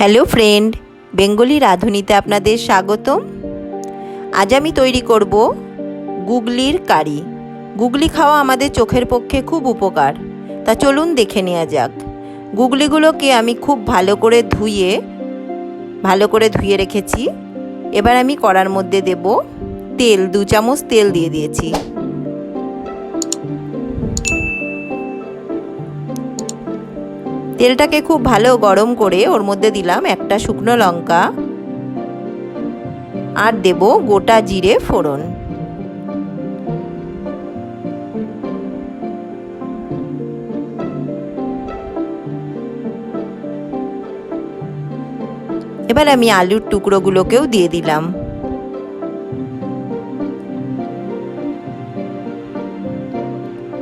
Hello friend, Bengali রাঁধুনিতে আপনাদের স্বাগতম। আজ আমি তৈরি করব গুগলির কারি। গুগলি খাওয়া আমাদের চোখের পক্ষে খুব উপকার, তা চলুন দেখে নেওয়া যাক। গুগলিগুলোকে আমি খুব ভালো করে ধুয়ে রেখেছি। এবার আমি কড়ার মধ্যে দেব তেল। 2 চামচ তেল দিয়ে দিয়েছি। তেলটাকে খুব ভালো গরম করে ওর মধ্যে দিলাম একটা শুকনো লঙ্কা আর দেব গোটা জিরে ফোড়ন। এবার আমি আলুর টুকরোগুলোকেও দিয়ে দিলাম।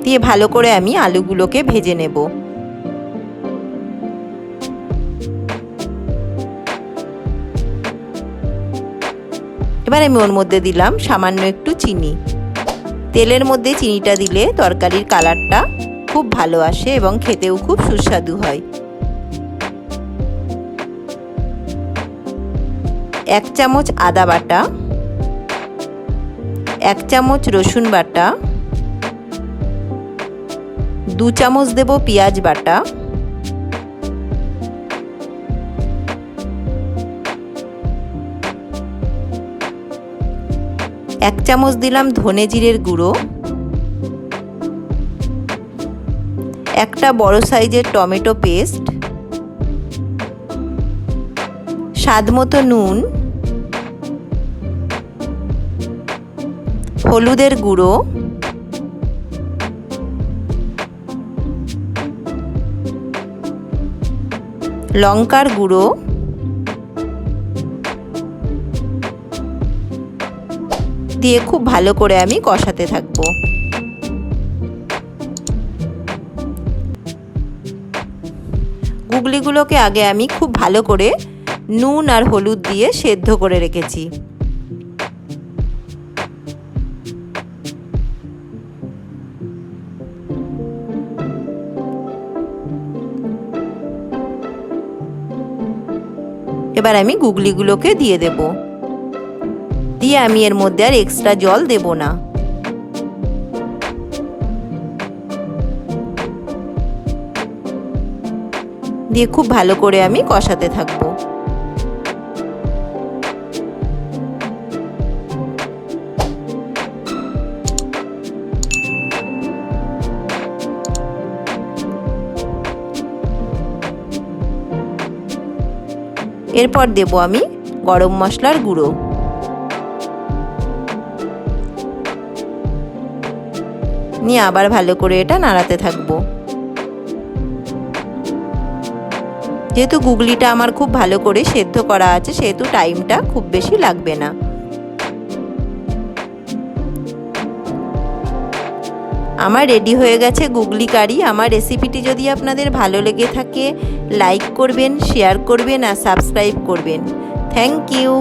দিয়ে ভালো করে আমি আলুগুলোকে ভেজে নেব। এবার আমি ওর মধ্যে দিলাম সামান্য একটু চিনি। তেলের মধ্যে চিনিটা দিলে তরকারির কালারটা খুব ভালো আসে এবং খেতেও খুব সুস্বাদু হয়। 1 চামচ আদা বাটা, 1 চামচ রসুন বাটা, 2 চামচ দেব পেঁয়াজ বাটা, 1 চামচ দিলাম ধনে জিরের গুঁড়ো, একটা বড় সাইজের টমেটো পেস্ট, স্বাদ মতো নুন, হলুদের গুঁড়ো, লঙ্কার গুঁড়ো, দিয়ে খুব ভালো করে আমি কষাতে থাকবো। গুগলিগুলোকে আগে আমি খুব ভালো করে নুন আর হলুদ দিয়ে সেদ্ধ করে রেখেছি। এবার আমি গুগলিগুলোকে দিয়ে দেব। দিয়ে আমি এর মধ্যে আর এক্সট্রা জল দেব না। দিয়ে খুব ভালো করে আমি কষাতে থাকব। এরপর দেব আমি গরম মশলার গুঁড়ো। নিয়ে আবার ভালো করে এটা নাড়াতে থাকবো। যেহেতু গুগলিটা আমার খুব ভালো করে সেদ্ধ করা আছে, সেহেতু টাইমটা খুব বেশি লাগবে না। আমার রেডি হয়ে গেছে গুগলি কারি। আমার রেসিপিটি যদি আপনাদের ভালো লেগে থাকে লাইক করবেন, শেয়ার করবেন আর সাবস্ক্রাইব করবেন। Thank you.